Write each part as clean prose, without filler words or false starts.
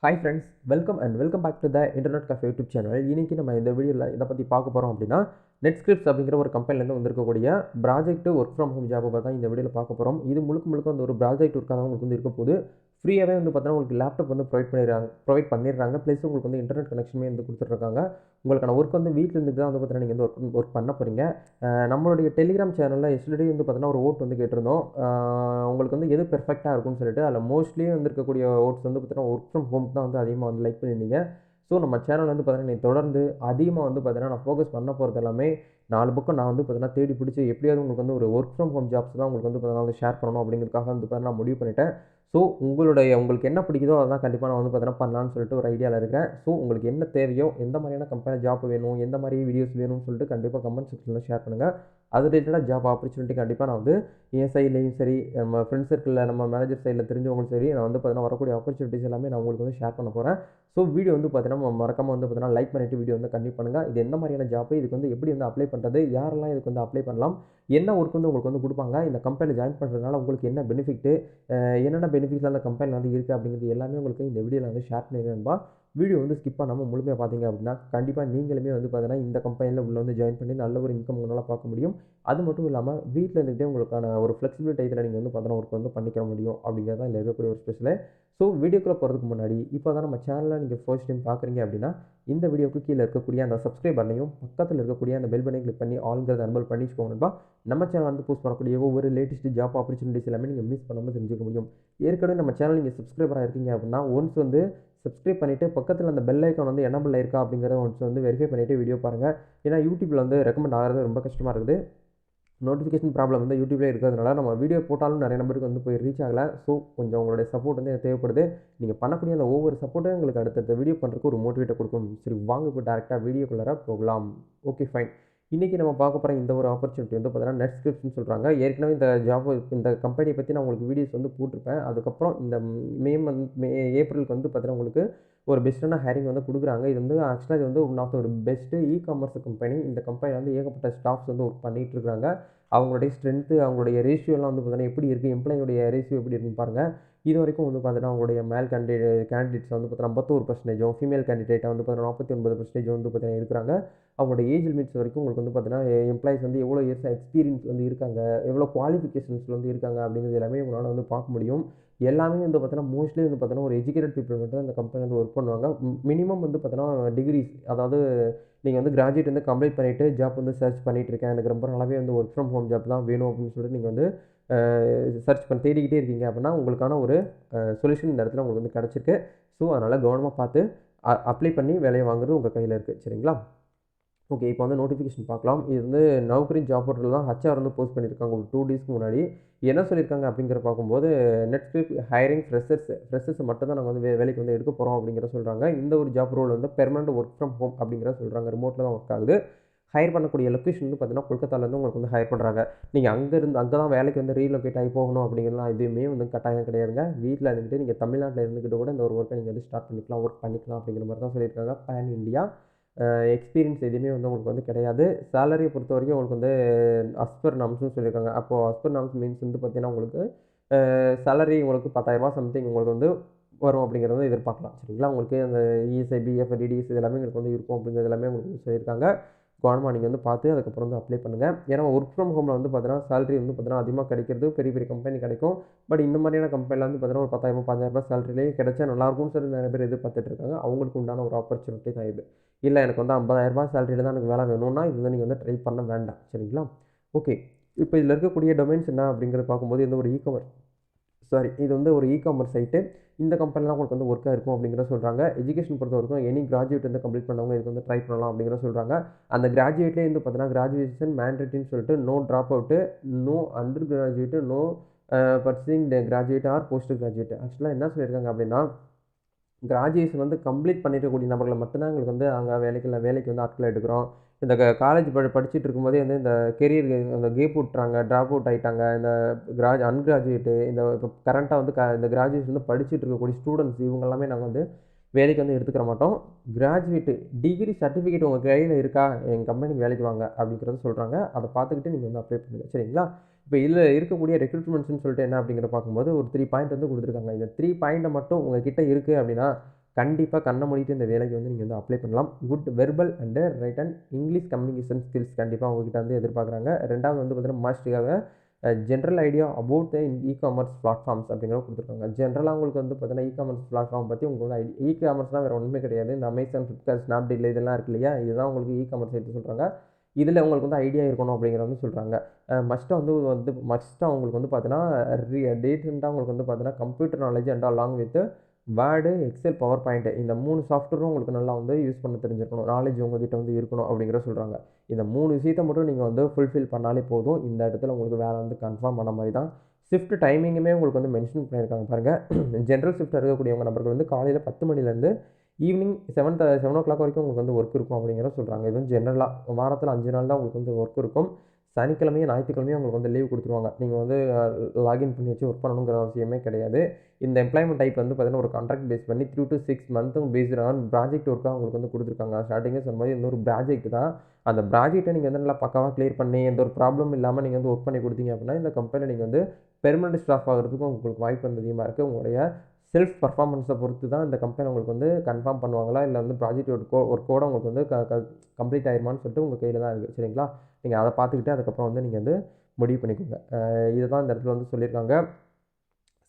Hi friends, welcome back to the internet cafe YouTube channel. இன்றைக்கி நம்ம இந்த வீடியோவில் இதை பற்றி பார்க்க போகிறோம் அப்படின்னா, நெட்ஸ்கிரிப்ட்ஸ் அப்படிங்கிற ஒரு கம்பெனிலேருந்து வந்திருக்கக்கூடிய ப்ராஜெக்ட் ஒர்க் ஃப்ரம் ஹோம் ஜாபை தான் இந்த வீடியோவில் பார்க்க போகிறோம். இது முழுக்க வந்து ஒரு ப்ராஜெக்ட் ஒர்க்காக தான் உங்களுக்கு வந்து இருக்க போகுது. ஃப்ரீயாகவே வந்து பார்த்தீங்கன்னா உங்களுக்கு லேப்டாப் வந்து ப்ரொவைட் பண்ணிடுறாங்க. ப்ளஸ் உங்களுக்கு வந்து இன்டர்நெட் கனெக்ஷனுமே வந்து கொடுத்துட்ருக்காங்க. உங்களுக்கான ஒர்க் வந்து வீட்டில் இருந்துட்டு தான் வந்து பார்த்தீங்கன்னா நீங்கள் வந்து ஒர்க் பண்ண போகிறீங்க. நம்மளுடைய டெலிகிராம் சேனலில் எஸ்டர்டே வந்து பார்த்தீங்கன்னா ஒரு ஓட் வந்து கேட்டிருந்தோம். உங்களுக்கு வந்து எது பெர்ஃபெக்ட்டாக இருக்கும்னு சொல்லிட்டு அதில் மோஸ்ட்லி வந்து இருக்கக்கூடிய ஓட்ஸ் வந்து பார்த்தீங்கன்னா ஒர்க் ஃப்ரம் ஹோம் தான் வந்து அதிகமாக வந்து லைக் பண்ணியிருந்தீங்க. ஸோ நம்ம சேனல் வந்து பார்த்தீங்கன்னா நீ தொடர்ந்து அதிகமாக வந்து பார்த்தீங்கன்னா நான் ஃபோக்கஸ் பண்ண போகிறது எல்லாமே 4 பக்கம் நான் வந்து பார்த்தீங்கன்னா தேடி பிடிச்சி எப்படியாவது உங்களுக்கு வந்து ஒரு ஒர்க் ஃப்ரம் ஹோம் ஜாப்ஸ் தான் உங்களுக்கு வந்து பார்த்தீங்கன்னா வந்து ஷேர் பண்ணணும் அப்படிங்கிறதுக்காக வந்து பார்த்தீங்கன்னா நான் முடிவு பண்ணிட்டேன். ஸோ உங்களுக்கு என்ன பிடிக்குதோ அதான் கண்டிப்பாக நான் வந்து பார்த்தீங்கன்னா பண்ணலான்னு சொல்லிட்டு ஒரு ஐடியாவில் இருக்கிறேன். ஸோ உங்களுக்கு என்ன தேவையோ, எந்த மாதிரியான கம்பெனி ஜாப் வேணும், எந்த மாதிரி வீடியோஸ் வேணும்னு சொல்லிட்டு கண்டிப்பாக கமெண்ட் செக்ஷனில் ஷேர் பண்ணுங்கள். அது ரிலேட்டடாக ஜாப் ஆப்பர்ச்சுனிட்டி கண்டிப்பாக நான் வந்து என் சைட்லேயும் சரி, நம்ம ஃப்ரெண்ட்ஸ் சர்க்கிளில் நம்ம மேனேஜர் சைடில் தெரிஞ்சவங்களும் சரி, நான் வந்து பார்த்தீங்கன்னா வரக்கூடிய ஆப்பர்ச்சுனிட்டிஸ் எல்லாமே நான் உங்களுக்கு வந்து ஷேர் பண்ண போகிறேன். ஸோ வீடியோ வந்து பார்த்தீங்கன்னா மறக்காமல் வந்து பார்த்தீங்கன்னா லைக் பண்ணிட்டு வீடியோ வந்து கண்டிப்பாக பண்ணுங்கள். இது எந்த மாதிரியான ஜாப், இதுக்கு வந்து எப்படி வந்து அப்ளை பண்ணுறது, யாரெல்லாம் இதுக்கு வந்து அப்ளை பண்ணலாம், என்ன ஒர்க் வந்து உங்களுக்கு வந்து கொடுப்பாங்க, இந்த கம்பெனியில் ஜாயின் பண்ணுறதுனால உங்களுக்கு என்ன பெனிஃபிட்டு, என்னென்ன பெனிஃபிட்ஸ் அந்த கம்பெனியில் வந்து இருக்குது அப்படிங்கிறது எல்லாமே உங்களுக்கு இந்த வீடியோவில் வந்து ஷேர் பண்ணிடுறேன்பா. வீடியோ வந்து ஸ்கிப் பண்ணாமல் முழுமையாக பார்த்தீங்க அப்படின்னா கண்டிப்பாக நீங்களுமே வந்து பார்த்தீங்கன்னா இந்த கம்பெனியில் உள்ள வந்து ஜாயின் பண்ணி நல்ல ஒரு இன்கம் உங்களால் பார்க்க முடியும். அது மட்டும் இல்லாமல் வீட்டில் இருந்துகிட்டே உங்களுக்கான ஒரு ஃப்ளெக்சிபிள் டைத்தில் நீங்கள் வந்து பார்த்தீங்கன்னா ஒர்க் வந்து பண்ணிக்க முடியும் அப்படிங்கிறது தான் இதில் இருக்கக்கூடிய ஒரு ஸ்பெஷலு. ஸோ வீடியோக்குள்ளே போகிறதுக்கு முன்னாடி இப்போ தான் நம்ம சேனலில் நீங்கள் ஃபர்ஸ்ட் டைம் பார்க்குறீங்க அப்படின்னா இந்த வீடியோக்கு கீழே இருக்கக்கூடிய அந்த சப்ஸ்கிரைப் பண்ணையும் பக்கத்தில் இருக்கக்கூடிய அந்த பெல் பட்டனையும் கிளிக் பண்ணி ஆல்ங்கிறத அன்பல் பண்ணி வச்சுக்கோங்கப்பா. நம்ம சேனல் வந்து போஸ்ட் பண்ணக்கூடிய ஒவ்வொரு லேட்டஸ்ட் ஜாப் ஆப்பர்ச்சுனிட்டிஸ் எல்லாமே நீங்கள் மிஸ் பண்ணாமல் தெரிஞ்சுக்க முடியும். ஏற்கனவே நம்ம சேனல் நீங்கள் சப்ஸ்கிரைபராக இருக்கீங்க அப்படின்னா ஒன்ஸ் வந்து சப்ஸ்கிரைப் பண்ணிவிட்டு பக்கத்தில் அந்த பெல் ஐக்கான் வந்து எனபிள் ஆயிருக்கா அப்படிங்கிறத ஒன்ஸ் வந்து வெரிஃபை பண்ணிவிட்டு வீடியோ பாருங்கள். ஏன்னா யூடியூப்பில் வந்து ரெக்கமெண்ட் ஆகிறது ரொம்ப கஷ்டமாக இருக்குது. நோட்டிஃபிகேஷன் ப்ராப்ளம் வந்து யூடியூப்லேயே இருக்கிறதுனால நம்ம வீடியோ போட்டாலும் நிறைய நம்பருக்கு வந்து போய் ரீச் ஆகலை. ஸோ கொஞ்சம் உங்களுடைய சப்போர்ட் வந்து எனக்கு தேவைப்படுது. நீங்கள் பண்ணக்கூடிய அந்த ஒவ்வொரு சப்போர்ட்டும் எங்களுக்கு அடுத்தடுத்த வீடியோ பண்ணுறதுக்கு ஒரு மோட்டிவேட்டை கொடுக்கும். சரி, வாங்க இப்போ டேரெக்டாக வீடியோக்குள்ளார போகலாம். Okay, fine. இன்றைக்கி நம்ம பார்க்க போகிற இந்த ஒரு ஆப்பர்ச்சுனிட்டி வந்து பார்த்தீங்கன்னா நெட்ஸ்கிரிப்ட்ஸ்னு சொல்கிறாங்க. ஏற்கனவே இந்த கம்பெனியை பற்றி நான் உங்களுக்கு வீடியோஸ் வந்து போட்டிருப்பேன். அதுக்கப்புறம் இந்த ஏப்ரலுக்கு வந்து பார்த்தீங்கன்னா உங்களுக்கு ஒரு பெஸ்ட்டான ஹைரிங் வந்து கொடுக்குறாங்க. இது வந்து ஆக்சுவலாக இது வந்து ஒன் ஆஃப் ஒரு பெஸ்ட்டு காமர்ஸ் கம்பெனி. இந்த கம்பெனியில் வந்து ஏகப்பட்ட ஸ்டாஃப்ஸ் வந்து ஒர்க் பண்ணிகிட்டு இருக்காங்க. அவங்களுடைய ஸ்ட்ரென்த்து, அவங்களுடைய ரேஷியோலாம் வந்து பார்த்தீங்கன்னா எப்படி இருக்குது, எம்ப்ளாயியோடைய ரேஷியோ எப்படி இருக்குன்னு பாருங்கள். இது வரைக்கும் வந்து பார்த்தீங்கன்னா அவங்களுடைய மேல் கேண்டிடேட்ஸ் வந்து பார்த்தீங்கன்னா 51%, ஃபீமேல் கேண்டிடேட்டை வந்து பார்த்தீங்கன்னா 49% வந்து பார்த்தீங்கன்னா இருக்கிறாங்க. அவங்களோட ஏஜ் லிமிட்ஸ் வரைக்கும் உங்களுக்கு வந்து பார்த்தீங்கன்னா எம்ப்ளாயிஸ் வந்து எவ்வளோ இயர்ஸ் எக்ஸ்பீரியன்ஸ் வந்து இருக்காங்க, எவ்வளோ குவாலிஃபிகேஷன்ஸில் வந்து இருக்காங்க அப்படிங்கிறது எல்லாமே உங்களால் வந்து பார்க்க முடியும். எல்லாமே வந்து பார்த்தீங்கன்னா மோஸ்ட்லி வந்து பார்த்தீங்கன்னா ஒரு எஜுகேட்டட் பீப்புள் மட்டும் தான் இந்த கம்பெனி வந்து ஒர்க் பண்ணுவாங்க. மினிமம் வந்து பார்த்தீங்கன்னா டிகிரிஸ், அதாவது நீங்கள் வந்து கிராஜுவேட் வந்து கம்ப்ளீட் பண்ணிவிட்டு ஜாப் வந்து சர்ச் பண்ணிகிட்டு இருக்கேன், எனக்கு ரொம்ப நாளாகவே வந்து ஒர்க் ஃப்ரம் ஹோம் ஜாப் தான் வேணும் அப்படின்னு சொல்லிட்டு நீங்கள் வந்து சர்ச் பண்ணி தேடிக்கிட்டே இருக்கீங்க அப்படின்னா உங்களுக்கான ஒரு சொல்யூஷன் இந்த இடத்துல உங்களுக்கு வந்து கிடச்சிருக்கு. ஸோ அதனால் கவனமாக பார்த்து அப்ளை பண்ணி வேலையை வாங்குறது உங்கள் கையில் இருக்குது. சரிங்களா? ஓகே, இப்போ வந்து நோட்டிஃபிகேஷன் பார்க்கலாம். இது வந்து நௌக்கரி ஜாப் போர்ட்டல் தான் ஹச்ஆர் வந்து போஸ்ட் பண்ணியிருக்காங்க ஒரு 2 டேஸ்க்கு முன்னாடி. என்ன சொல்லியிருக்காங்க அப்படிங்கிற பார்க்கும்போது நெட்ஸ்கிரிப்ட் ஹைரிங் ஃப்ரெஷர்ஸ் மட்டும் தான் நாங்கள் வந்து வேலைக்கு வந்து எடுக்க போகிறோம் அப்படிங்கிற சொல்கிறாங்க. இந்த ஒரு ஜாப் ரோல் வந்து பெர்மனன்ட் ஒர்க் ஃப்ரம் ஹோம் அப்படிங்கிற சொல்கிறாங்க. ரிமோட்டில் தான் ஒர்க் ஆகுது. ஹையர் பண்ணக்கூடிய லொக்கேஷன் வந்து பார்த்தீங்கன்னா கொல்கத்தாலேருந்து உங்களுக்கு வந்து ஹையர் பண்ணுறாங்க. நீங்கள் அங்கே தான் வேலைக்கு வந்து ரீலொகேட் ஆகி போகணும் அப்படிங்கிறலாம் எதுவுமே வந்து கட்டாயம் கிடையாதுங்க. வீட்டில் இருந்துக்கிட்டு நீங்கள் தமிழ்நாட்டில் இருந்துக்கிட்டு கூட இந்த ஒரு ஒர்க்கை நீங்கள் வந்து ஸ்டார்ட் பண்ணிக்கலாம், ஒர்க் பண்ணிக்கலாம் அப்படிங்கிற மாதிரி தான் சொல்லியிருக்காங்க. பேன் இண்டியா எக்ஸ்பீரியன்ஸ் எதுவுமே வந்து உங்களுக்கு வந்து கிடையாது. சேலரியை பொறுத்த வரைக்கும் உங்களுக்கு வந்து அஸ்பர் நாம்ஸ்னு சொல்லியிருக்காங்க. அப்போது அஸ்பர் நாம்ஸ் மீன்ஸ் வந்து பார்த்தீங்கன்னா உங்களுக்கு சேலரி உங்களுக்கு 10,000 சம்திங் உங்களுக்கு வந்து வரும் அப்படிங்கிறத வந்து எதிர்பார்க்கலாம். சரிங்களா? உங்களுக்கு அந்த இஎஸ்ஐ, பிஎஃப், டிடிஎஸ் இது எல்லாமே உங்களுக்கு வந்து இருக்கும் அப்படிங்கிறது எல்லாமே உங்களுக்கு வந்து சொல்லியிருக்காங்க. கவனமாக நீங்கள் வந்து பார்த்து அதுக்கப்புறம் வந்து அப்ளை பண்ணுங்கள். ஏன்னா ஒர்க் ஃப்ரம் ஹோமில் வந்து பார்த்தீங்கன்னா சேலரி வந்து பார்த்தீங்கன்னா அதிகமாக கிடைக்கிறது பெரிய பெரிய கம்பெனி கிடைக்கும். பட் இந்த மாதிரியான கம்பெனியில் வந்து பார்த்தீங்கன்னா ஒரு 10,000 15,000 சேலரிலேயே கிடைச்சா நல்லாயிருக்கும்னு சொல்லி நிறைய பேர் எதிர்பார்த்துட்டு இருக்காங்க. அவங்களுக்கு உண்டான ஒரு ஆப்பர்ச்சுனிட்டி தான் இது. இல்லை எனக்கு வந்து 50,000 சேலரியில் தான் எனக்கு வேலை வேணும்னா இது வந்து நீங்கள் வந்து ட்ரை பண்ண வேண்டாம். சரிங்களா? ஓகே. இப்போ இதில் இருக்கக்கூடிய டொமைன்ஸ் என்ன அப்படிங்கிறத பார்க்கும்போது இந்த ஒரு இது வந்து ஒரு காமர்ஸ் சைட்டு. இந்த கம்பெனிலாம் உங்களுக்கு வந்து ஒர்க்காக இருக்கும் அப்படிங்கிறத சொல்கிறாங்க. எஜுகேஷன் பொறுத்த வரைக்கும் எனி கிராஜுவேட் வந்து கம்ப்ளீட் பண்ணவங்க இதுக்கு வந்து ட்ரை பண்ணலாம் அப்படிங்கிறத சொல்கிறாங்க. அந்த கிராஜுவேட்லேயே வந்து பார்த்தீங்கன்னா கிராஜுவேஷன் மேண்டேட்டரின்னு சொல்லிட்டு no dropout, no undergraduate, no pursuing graduate or postgraduate. ஆக்சுவலாக என்ன சொல்லியிருக்காங்க அப்படின்னா கிராஜுவேஷன் வந்து கம்ப்ளீட் பண்ணியிருக்கக்கூடிய நபர்களை மட்டும்தான் எங்களுக்கு வந்து அங்கே வேலைக்கு வந்து ஆட்களை எடுக்கிறோம். இந்த காலேஜ் படிச்சுட்டு இருக்கும்போதே வந்து இந்த கெரியர் அந்த கேப் விட்றாங்க, ட்ராப் அவுட் ஆகிட்டாங்க. இந்த அன்கிராஜுவேட்டு, இந்த இப்போ கரண்ட்டாக வந்து இந்த கிராஜுவேஷன் வந்து படிச்சுட்டு இருக்கக்கூடிய ஸ்டூடெண்ட்ஸ் இவங்க எல்லாமே நாங்கள் வந்து வேலைக்கு வந்து எடுத்துக்கிற மாட்டோம். கிராஜுவேட்டு டிகிரி சர்டிஃபிகேட் உங்கள் கையில் இருக்கா, எங்கள் கம்பெனிக்கு வேலைக்கு வாங்க அப்படிங்கிறத சொல்கிறாங்க. அதை பார்த்துக்கிட்டு நீங்கள் வந்து அப்ளை பண்ணுங்கள். சரிங்களா? இப்போ இதில் இருக்கக்கூடிய ரெக்ரூட்மெண்ட்ஸ்னு சொல்லிட்டு என்ன அப்படிங்கிறத பார்க்கும்போது ஒரு 3 பாயிண்ட் வந்து கொடுத்துருக்காங்க. இந்த 3 பாயிண்ட்டை மட்டும் உங்கள் கிட்டே இருக்குது அப்படின்னா கண்டிப்பாக கண்ணை மூடிட்டு இந்த வேலைக்கு வந்து நீங்கள் வந்து அப்ளை பண்ணலாம். Good verbal and written English communication skills கண்டிப்பாக உங்ககிட்ட வந்து எதிர்பார்க்குறாங்க. 2வது வந்து பார்த்தீங்கன்னா மஸ்ட்டுக்காக general idea about the e-commerce platforms அப்படிங்கிற கொடுத்துருக்காங்க. ஜென்ரலாக உங்களுக்கு வந்து பார்த்தீங்கன்னா இ-காமர்ஸ் பிளாட்ஃபார்ம் பற்றி உங்களுக்கு வந்து இ-காமர்ஸ்னால் வேறு ஒன்றுமே கிடையாது. இந்த அமேசான், ஃப்ளிப்கார்ட், ஸ்னாப்டீல் இதெல்லாம் இருக்கு இல்லையா, இதுதான் உங்களுக்கு இ-காமர்ஸ் எடுத்து சொல்கிறாங்க. இதில் உங்களுக்கு வந்து ஐடியா இருக்கணும் அப்படிங்கிறத வந்து சொல்கிறாங்க. மஸ்ட்டாக மஸ்ட்டாக உங்களுக்கு வந்து பார்த்தீங்கன்னா ரீசெண்டாக உங்களுக்கு வந்து பார்த்தீங்கன்னா computer knowledge and along with Word, Excel, PowerPoint இந்த 3 சாஃப்ட்வேரும் உங்களுக்கு நல்லா வந்து யூஸ் பண்ண தெரிஞ்சிருக்கணும். நாலேஜ் உங்ககிட்ட வந்து இருக்கணும் அப்படிங்கிற சொல்கிறாங்க. இந்த 3 விஷயத்த மட்டும் நீங்கள் வந்து ஃபுல்ஃபில் பண்ணாலே போதும். இந்த இடத்துல உங்களுக்கு வேலை வந்து கன்ஃபார்ம் பண்ண மாதிரி தான். ஷிஃப்ட் டைமிங்குமே உங்களுக்கு வந்து மென்ஷன் பண்ணியிருக்காங்க பாருங்கள். ஜென்ரல் ஷிஃப்ட் இருக்கக்கூடியவங்க நபர்கள் வந்து காலையில் 10 மணிலேருந்து ஈவினிங் 7 வரைக்கும் உங்களுக்கு வந்து ஒர்க் இருக்கும் அப்படிங்கிற சொல்கிறாங்க. இது வந்து ஜென்ரலாக வாரத்தில் 5 நாள் தான் உங்களுக்கு வந்து ஒர்க் இருக்கும். சனிக்கிழமையும் ஞாயிற்றுக்கிழமையும் உங்களுக்கு வந்து லீவ் கொடுத்துருவாங்க. நீங்கள் வந்து லாகின் பண்ணி வச்சு ஒர்க் பண்ணணுங்கிற அவசியமே கிடையாது. இந்த எம்ப்ளாய்மெண்ட் டைப் வந்து பார்த்தீங்கன்னா ஒரு கான்ட்ராக்ட் பேஸ் பண்ணி 3 to 6 மந்த்தும் பேஸ்டு ஆன் ப்ராஜெக்ட் ஒர்க்காக உங்களுக்கு வந்து கொடுத்துருக்காங்க. ஸ்டார்டிங்கே சொன்ன மாதிரி இந்த ஒரு ப்ராஜெக்ட் தான். அந்த ப்ராஜெக்ட்டை நீங்கள் வந்து நல்லா பக்காவாக கிளியர் பண்ணி எந்த ஒரு ப்ராப்ளம் இல்லாமல் நீங்கள் வந்து ஒர்க் பண்ணி கொடுத்தீங்க அப்படின்னா இந்த கம்பெனியில் நீங்கள் வந்து பெர்மனெண்ட் ஸ்டாஃப் ஆகிறதுக்கும் உங்களுக்கு வாய்ப்பு வந்து அதிகமாக இருக்குது. உங்களுடைய செல்ஃப் பர்ஃபார்மன்ஸை பொறுத்து தான் இந்த கம்பெனி உங்களுக்கு வந்து கன்ஃபார்ம் பண்ணுவாங்களா, இல்லை வந்து ப்ராஜெக்ட் ஒர்க்கோட உங்களுக்கு வந்து கம்ப்ளீட் ஆயிருமான்னு சொல்லிட்டு உங்கள் கையில் தான் இருக்குது. சரிங்களா? நீங்கள் அதை பார்த்துக்கிட்டு அதுக்கப்புறம் வந்து நீங்கள் வந்து முடிவு பண்ணிக்கோங்க. இதுதான் இந்த இடத்துல வந்து சொல்லியிருக்காங்க.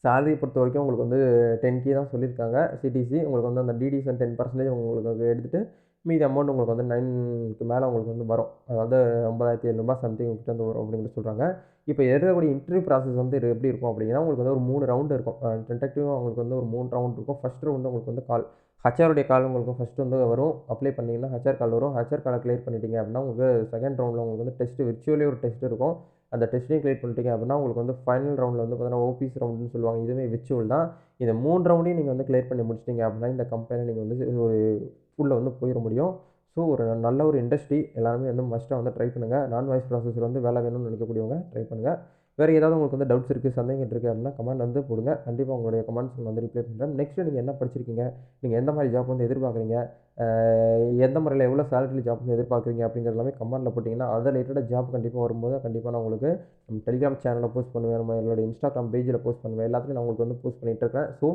சேலரி பொறுத்த வரைக்கும் உங்களுக்கு வந்து 10K தான் சொல்லியிருக்காங்க. சிடிசி உங்களுக்கு வந்து அந்த டிடிஎஸ் 10% உங்களுக்கு எடுத்துகிட்டு மீதி அமௌண்ட் உங்களுக்கு வந்து 9க்கு மேலே உங்களுக்கு வந்து வரும். அதாவது ரூ. 9,700 சம்திங் உங்ககிட்ட வந்து வரும் அப்படிங்கிற சொல்கிறாங்க. இப்போ இருக்கக்கூடிய இன்டர்வியூ ப்ராசஸ் வந்து எப்படி இருக்கும் அப்படின்னா உங்களுக்கு வந்து ஒரு 3 ரவுண்டு இருக்கும். டென்டேட்டிவாக உங்களுக்கு வந்து ஒரு 3 ரவுண்ட் இருக்கும். ஃபஸ்ட் ரவுண்டு உங்களுக்கு வந்து கால் ஹச்ஆருடைய கால் உங்களுக்கு ஃபஸ்ட்டு வந்து வரும். அப்ளை பண்ணிங்கன்னா ஹச்ஆர் கால் வரும். ஹச்ஆர் காலை கிளியர் பண்ணிட்டீங்க அப்படின்னா உங்களுக்கு செகண்ட் ரவுண்டில் உங்களுக்கு வந்து டெஸ்ட்டு விர்ச்சுவலி ஒரு டெஸ்ட் இருக்கும். அந்த டெஸ்ட்டையும் கிளியர் பண்ணிட்டீங்க அப்படின்னா உங்களுக்கு வந்து ஃபைனல் ரவுண்டில் வந்து பார்த்தீங்கன்னா ஓபிசி ரவுண்டுன்னு சொல்லுவாங்க. இதுவே விர்ச்சுவல் தான். இந்த 3 ரவுண்டையும் நீங்கள் வந்து கிளியர் பண்ணி முடிச்சிட்டிங்க அப்படின்னா இந்த கம்பெனியில் நீங்கள் வந்து ஒரு உள்ளே வந்து போயிட முடியும். ஸோ ஒரு நல்ல ஒரு இண்டஸ்ட்ரி எல்லாருமே வந்து மஸ்ட்டாக வந்து ட்ரை பண்ணுங்கள். நான் வாய்ஸ் ப்ராசஸில் வந்து வேலை வேணும்னு நினைக்கக்கூடியவங்க ட்ரை பண்ணுங்கள். வேறு ஏதாவது உங்களுக்கு வந்து டவுட்ஸ் இருக்குது, சந்தேகம் இருக்குது அப்படின்னா கமெண்ட் வந்து போடுங்க. கண்டிப்பாக உங்களுடைய கமெண்ட்ஸ் வந்து ரிப்ளை பண்ணுறேன். நெக்ஸ்ட்டு நீங்கள் என்ன படிச்சிருக்கீங்க, நீங்கள் எந்த மாதிரி ஜாப் வந்து எதிர்பார்க்குறீங்க, எந்த முறையில் எவ்வளோ சேலரியில் ஜாப் வந்து எதிர்பார்க்குறீங்க அப்படிங்கிறது எல்லாமே கமெண்ட்டில் போட்டிங்கன்னா அதை ரிலேட்டடாக ஜாப் கண்டிப்பாக வரும்போது கண்டிப்பாக நான் உங்களுக்கு நம்ம டெலிகிராம் சேனலில் போஸ்ட் பண்ணுவேன், நம்ம என்னோட இன்ஸ்டாகிராம் பேஜில் போஸ்ட் பண்ணுவேன், எல்லாத்துலையும் நான் உங்களுக்கு வந்து போஸ்ட் பண்ணிகிட்டு இருக்கேன். ஸோ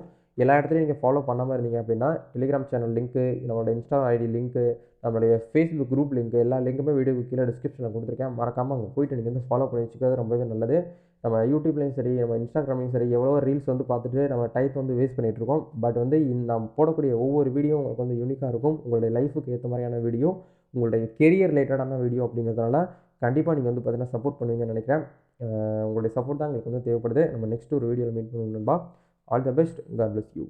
எல்லா இடத்துலையும் நீங்கள் ஃபாலோ பண்ணாமல் இருந்தீங்க அப்படின்னா டெலிகிராம் சேனல் லிங்க்கு, நம்மளோட இன்ஸ்டா ஐடி லிங்க்கு, நம்மளுடைய ஃபேஸ்புக் குரூப் லிங்க் எல்லா லிங்க்குமே வீடியோக்கு கீழே டிஸ்கிரிப்ஷனில் கொடுத்துருக்கேன். மறக்காமல் அங்கே போய்ட்டு நீங்கள் வந்து ஃபாலோ பண்ணி வச்சுக்கிறது ரொம்பவே நல்லது. நம்ம யூடியூப்லேயும் சரி, நம்ம இன்ஸ்டாகிராம்லையும் சரி எவ்வளோ ரீல்ஸ் வந்து பார்த்துட்டு நம்ம டைம் வந்து வேஸ்ட் பண்ணிகிட்ருக்கோம். பட் வந்து நான் போடக்கூடிய ஒவ்வொரு வீடியோ உங்களுக்கு வந்து யூனிக்காக இருக்கும். உங்களுடைய லைஃபுக்கு ஏற்ற மாதிரியான வீடியோ, உங்களுடைய கெரியர் ரிலேட்டடான வீடியோ அப்படிங்கிறதுனால கண்டிப்பாக நீங்கள் வந்து பார்த்தீங்கன்னா சப்போர்ட் பண்ணுவீங்கன்னு நினைக்கிறேன். உங்களுடைய சப்போர்ட் தான் எங்களுக்கு வந்து தேவைப்படுது. நம்ம நெக்ஸ்ட் ஒரு வீடியோவில் மீட் பண்ணுவோம் நண்பா. All the best. God bless you.